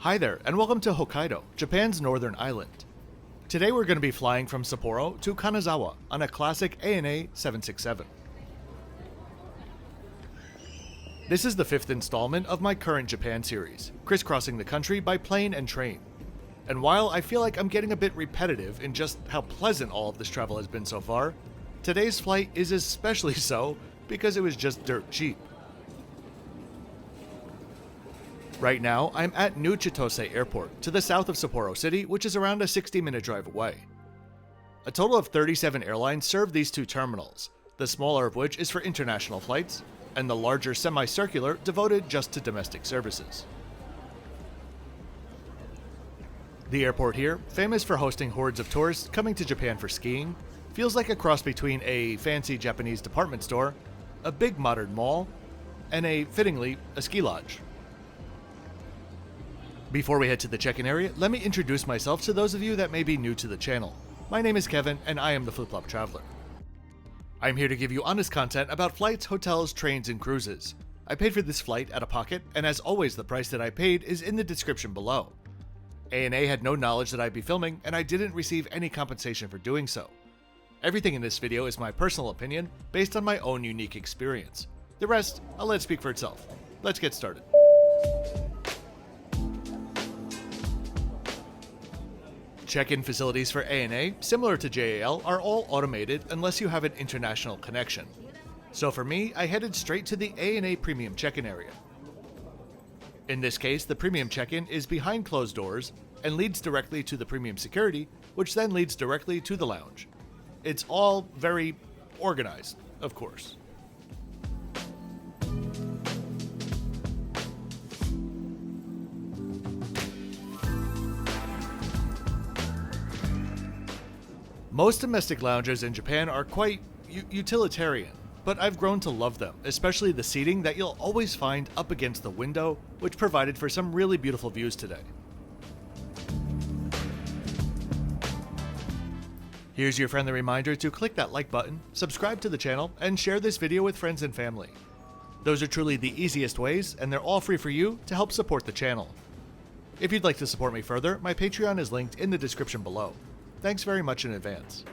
Hi there, and welcome to Hokkaido, Japan's northern island. Today we're going to be flying from Sapporo to Kanazawa on a classic ANA 767. This is the fifth installment of my current Japan series, crisscrossing the country by plane and train. And while I feel like I'm getting a bit repetitive in just how pleasant all of this travel has been so far, today's flight is especially so because it was just dirt cheap. Right now, I'm at New Chitose Airport, to the south of Sapporo City, which is around a 60-minute drive away. A total of 37 airlines serve these two terminals, the smaller of which is for international flights, and the larger semicircular devoted just to domestic services. The airport here, famous for hosting hordes of tourists coming to Japan for skiing, feels like a cross between a fancy Japanese department store, a big modern mall, and fittingly, a ski lodge. Before we head to the check-in area, let me introduce myself to those of you that may be new to the channel. My name is Kevin, and I am the Flip Flop Traveler. I'm here to give you honest content about flights, hotels, trains, and cruises. I paid for this flight out of pocket, and as always, the price that I paid is in the description below. ANA had no knowledge that I'd be filming, and I didn't receive any compensation for doing so. Everything in this video is my personal opinion, based on my own unique experience. The rest, I'll let speak for itself. Let's get started. Check-in facilities for ANA, similar to JAL, are all automated unless you have an international connection. So for me, I headed straight to the ANA Premium check-in area. In this case, the Premium check-in is behind closed doors and leads directly to the Premium security, which then leads directly to the lounge. It's all very organized, of course. Most domestic lounges in Japan are quite utilitarian, but I've grown to love them, especially the seating that you'll always find up against the window, which provided for some really beautiful views today. Here's your friendly reminder to click that like button, subscribe to the channel, and share this video with friends and family. Those are truly the easiest ways, and they're all free for you to help support the channel. If you'd like to support me further, my Patreon is linked in the description below. Thanks very much in advance.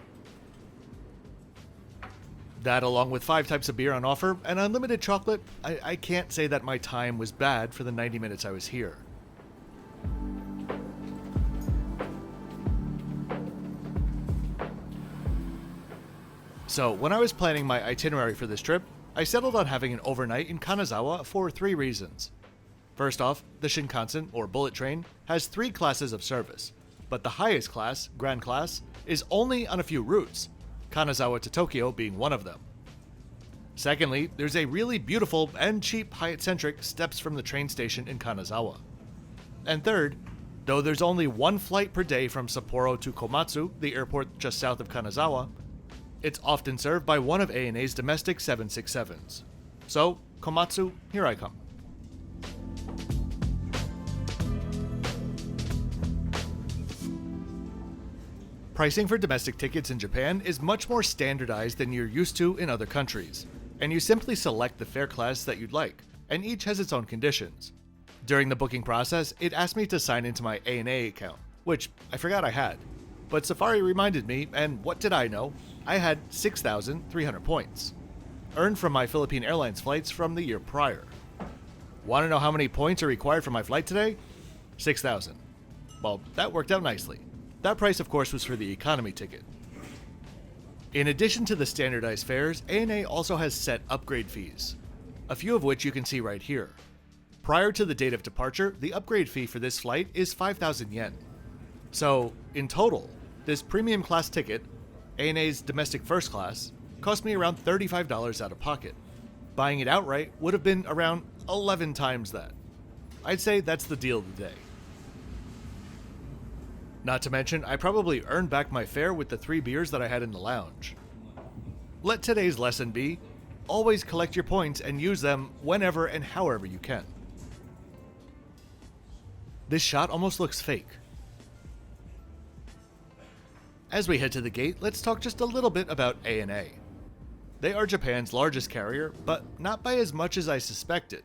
That, along with 5 types of beer on offer and unlimited chocolate, I can't say that my time was bad for the 90 minutes I was here. So, when I was planning my itinerary for this trip, I settled on having an overnight in Kanazawa for 3 reasons. First off, the Shinkansen, or bullet train, has 3 classes of service. But the highest class, Grand Class, is only on a few routes, Kanazawa to Tokyo being one of them. Secondly, there's a really beautiful and cheap Hyatt-centric steps from the train station in Kanazawa. And third, though there's only 1 flight per day from Sapporo to Komatsu, the airport just south of Kanazawa, it's often served by one of ANA's domestic 767s. So, Komatsu, here I come. Pricing for domestic tickets in Japan is much more standardized than you're used to in other countries, and you simply select the fare class that you'd like, and each has its own conditions. During the booking process, it asked me to sign into my ANA account, which I forgot I had. But Safari reminded me, and what did I know? I had 6,300 points, earned from my Philippine Airlines flights from the year prior. Want to know how many points are required for my flight today? 6,000. Well, that worked out nicely. That price, of course, was for the economy ticket. In addition to the standardized fares, ANA also has set upgrade fees, a few of which you can see right here. Prior to the date of departure, the upgrade fee for this flight is 5,000 yen. So, in total, this premium class ticket, ANA's domestic first class, cost me around $35 out of pocket. Buying it outright would have been around 11 times that. I'd say that's the deal of the day. Not to mention, I probably earned back my fare with the 3 beers that I had in the lounge. Let today's lesson be, always collect your points and use them whenever and however you can. This shot almost looks fake. As we head to the gate, let's talk just a little bit about ANA. They are Japan's largest carrier, but not by as much as I suspected.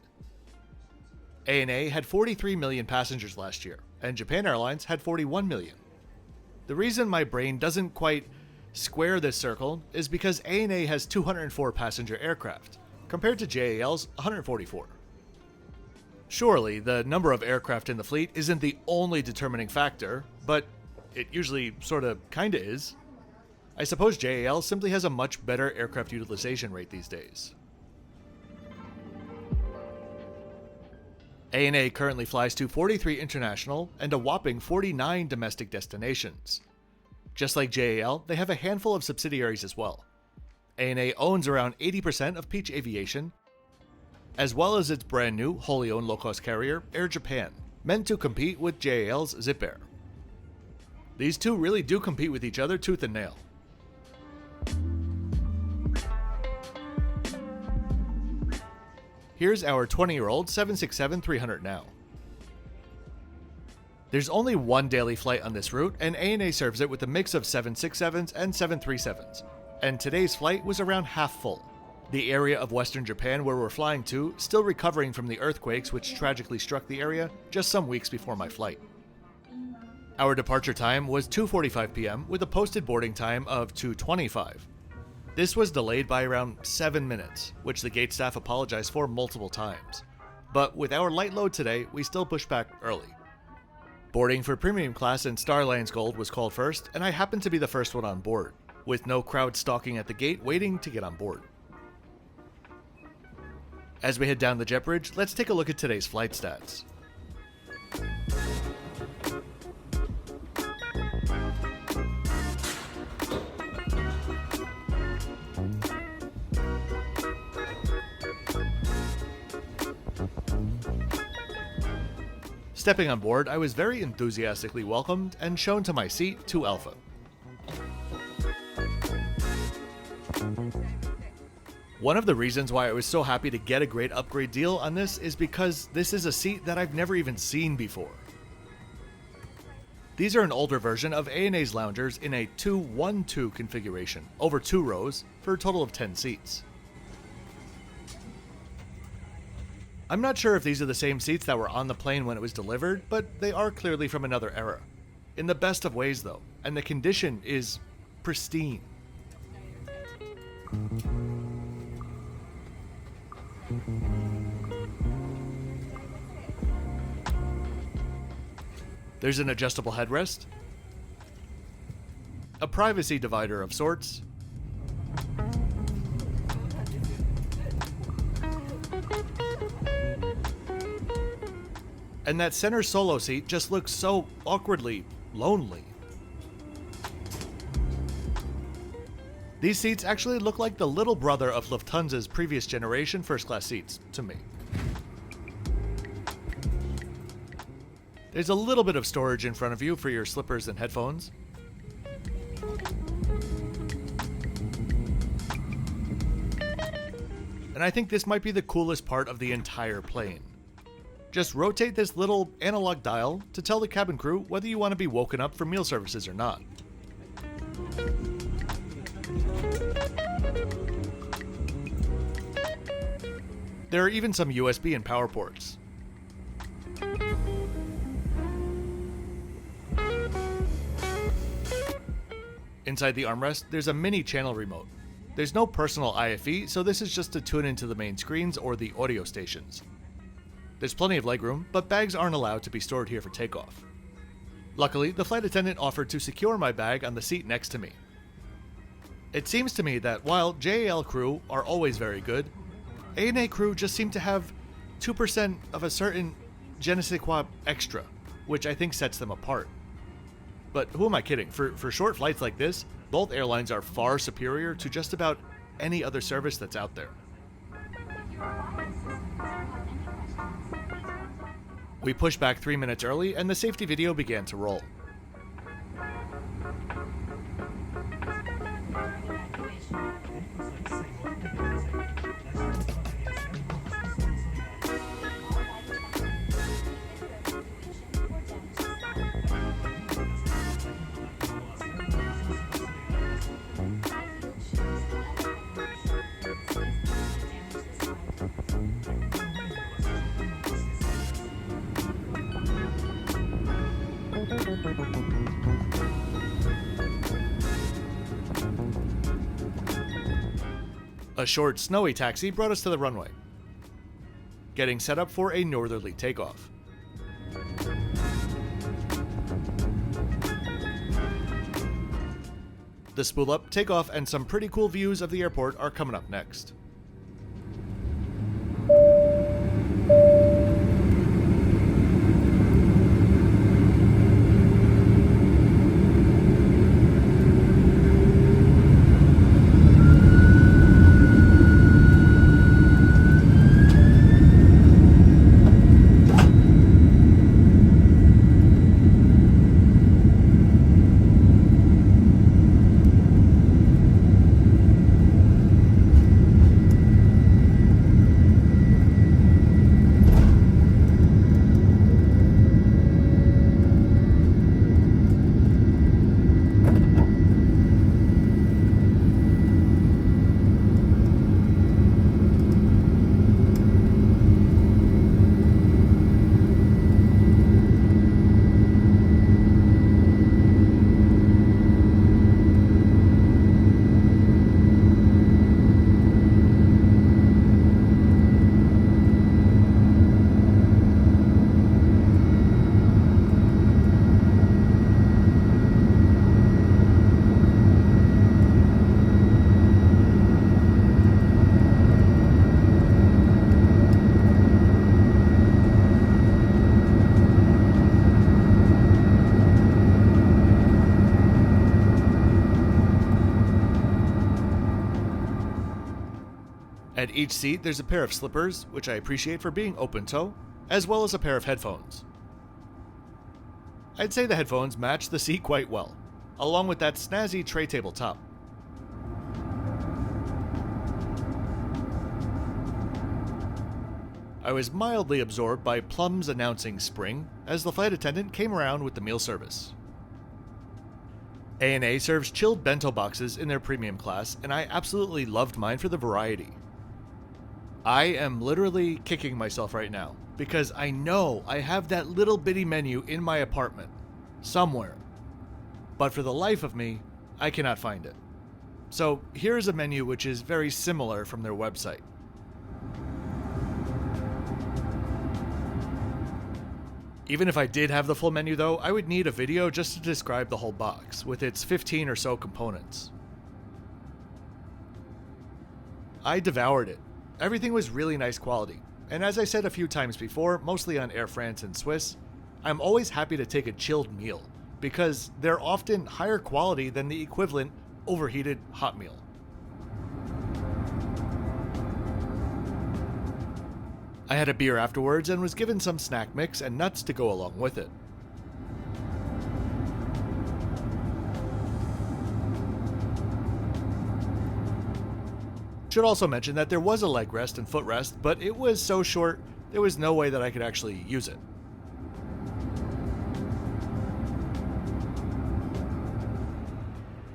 ANA had 43 million passengers last year, and Japan Airlines had 41 million. The reason my brain doesn't quite square this circle is because ANA has 204 passenger aircraft, compared to JAL's 144. Surely, the number of aircraft in the fleet isn't the only determining factor, but it usually sorta kinda is. I suppose JAL simply has a much better aircraft utilization rate these days. ANA currently flies to 43 international and a whopping 49 domestic destinations. Just like JAL, they have a handful of subsidiaries as well. ANA owns around 80% of Peach Aviation, as well as its brand new, wholly owned low-cost carrier, Air Japan, meant to compete with JAL's Zip Air. These two really do compete with each other tooth and nail. Here's our 20-year-old 767-300 now. There's only one daily flight on this route, and ANA serves it with a mix of 767s and 737s, and today's flight was around half full. The area of Western Japan where we're flying to still recovering from the earthquakes which tragically struck the area just some weeks before my flight. Our departure time was 2:45 p.m. with a posted boarding time of 2:25. This was delayed by around 7 minutes, which the gate staff apologized for multiple times. But with our light load today, we still pushed back early. Boarding for Premium Class and Star Alliance Gold was called first, and I happened to be the first one on board, with no crowd stalking at the gate waiting to get on board. As we head down the jet bridge, let's take a look at today's flight stats. Stepping on board, I was very enthusiastically welcomed and shown to my seat 2 Alpha. One of the reasons why I was so happy to get a great upgrade deal on this is because this is a seat that I've never even seen before. These are an older version of ANA's loungers in a 2-1-2 configuration, over 2 rows, for a total of 10 seats. I'm not sure if these are the same seats that were on the plane when it was delivered, but they are clearly from another era. In the best of ways though, and the condition is pristine. There's an adjustable headrest, a privacy divider of sorts, and that center solo seat just looks so awkwardly lonely. These seats actually look like the little brother of Lufthansa's previous generation first-class seats, to me. There's a little bit of storage in front of you for your slippers and headphones. And I think this might be the coolest part of the entire plane. Just rotate this little analog dial to tell the cabin crew whether you want to be woken up for meal services or not. There are even some USB and power ports. Inside the armrest, there's a mini channel remote. There's no personal IFE, so this is just to tune into the main screens or the audio stations. There's plenty of legroom, but bags aren't allowed to be stored here for takeoff. Luckily, the flight attendant offered to secure my bag on the seat next to me. It seems to me that while JAL crew are always very good, ANA crew just seem to have 2% of a certain je ne sais quoi extra, which I think sets them apart. But who am I kidding? For short flights like this, both airlines are far superior to just about any other service that's out there. We pushed back 3 minutes early and the safety video began to roll. A short, snowy taxi brought us to the runway, getting set up for a northerly takeoff. The spool up, takeoff, and some pretty cool views of the airport are coming up next. At each seat, there's a pair of slippers, which I appreciate for being open-toe, as well as a pair of headphones. I'd say the headphones match the seat quite well, along with that snazzy tray table top. I was mildly absorbed by Plum's announcing spring as the flight attendant came around with the meal service. ANA serves chilled bento boxes in their premium class, and I absolutely loved mine for the variety. I am literally kicking myself right now, because I know I have that little bitty menu in my apartment, somewhere. But for the life of me, I cannot find it. So here's a menu which is very similar from their website. Even if I did have the full menu though, I would need a video just to describe the whole box, with its 15 or so components. I devoured it. Everything was really nice quality, and as I said a few times before, mostly on Air France and Swiss, I'm always happy to take a chilled meal, because they're often higher quality than the equivalent overheated hot meal. I had a beer afterwards and was given some snack mix and nuts to go along with it. Should also mention that there was a leg rest and foot rest, but it was so short, there was no way that I could actually use it.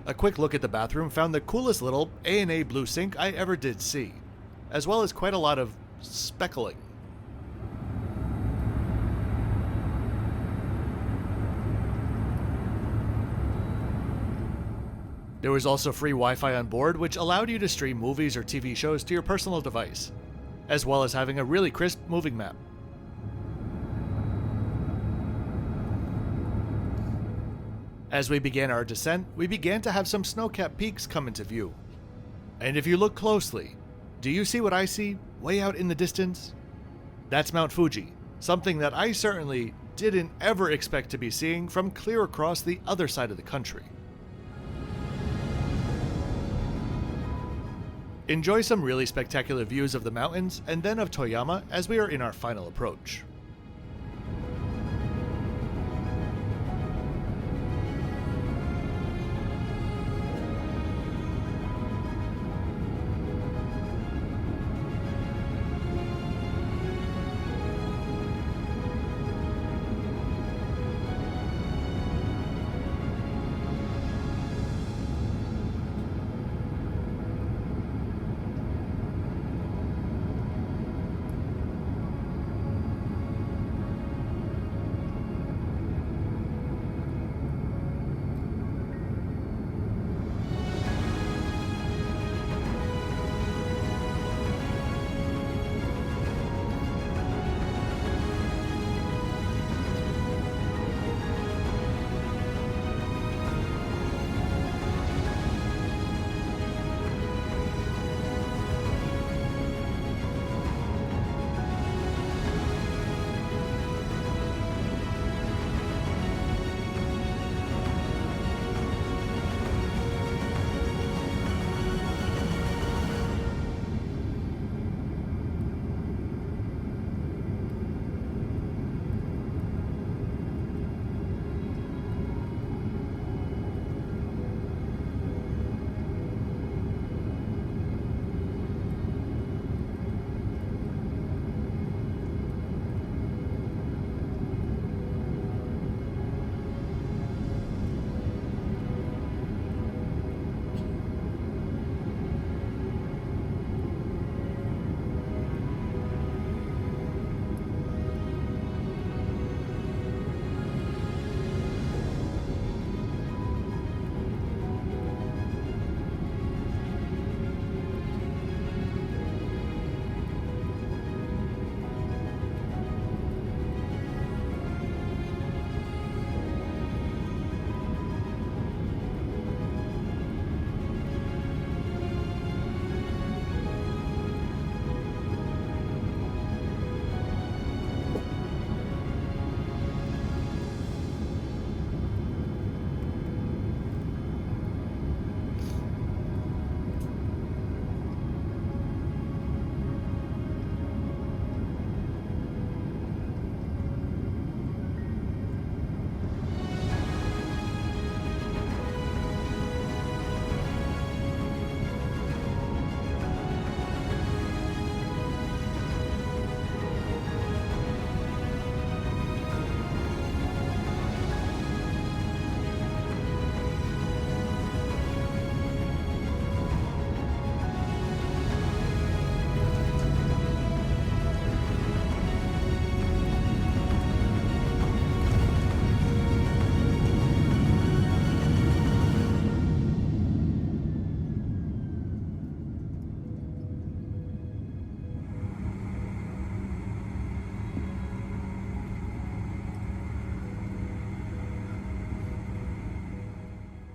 A quick look at the bathroom found the coolest little ANA blue sink I ever did see, as well as quite a lot of speckling. There was also free Wi-Fi on board, which allowed you to stream movies or TV shows to your personal device, as well as having a really crisp moving map. As we began our descent, we began to have some snow-capped peaks come into view. And if you look closely, do you see what I see way out in the distance? That's Mount Fuji, something that I certainly didn't ever expect to be seeing from clear across the other side of the country. Enjoy some really spectacular views of the mountains and then of Toyama as we are in our final approach.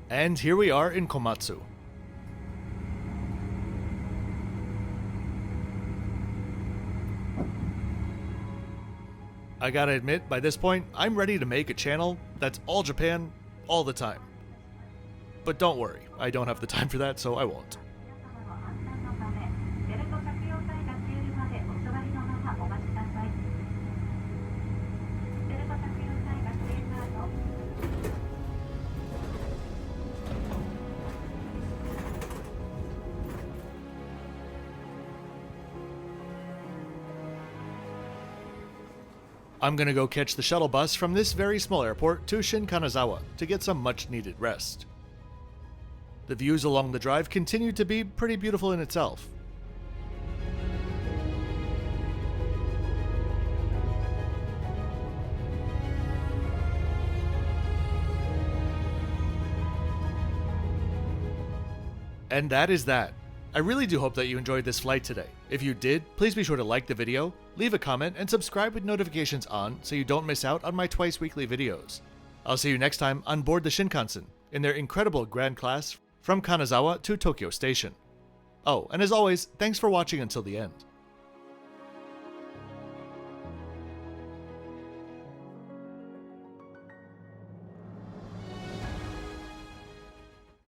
And here we are in Komatsu. I gotta admit, by this point, I'm ready to make a channel that's all Japan, all the time. But don't worry, I don't have the time for that, so I won't. I'm gonna go catch the shuttle bus from this very small airport to Shin-Kanazawa to get some much needed rest. The views along the drive continue to be pretty beautiful in itself. And that is that. I really do hope that you enjoyed this flight today. If you did, please be sure to like the video, leave a comment, and subscribe with notifications on so you don't miss out on my twice weekly videos. I'll see you next time on board the Shinkansen in their incredible grand class from Kanazawa to Tokyo Station. Oh, and as always, thanks for watching until the end.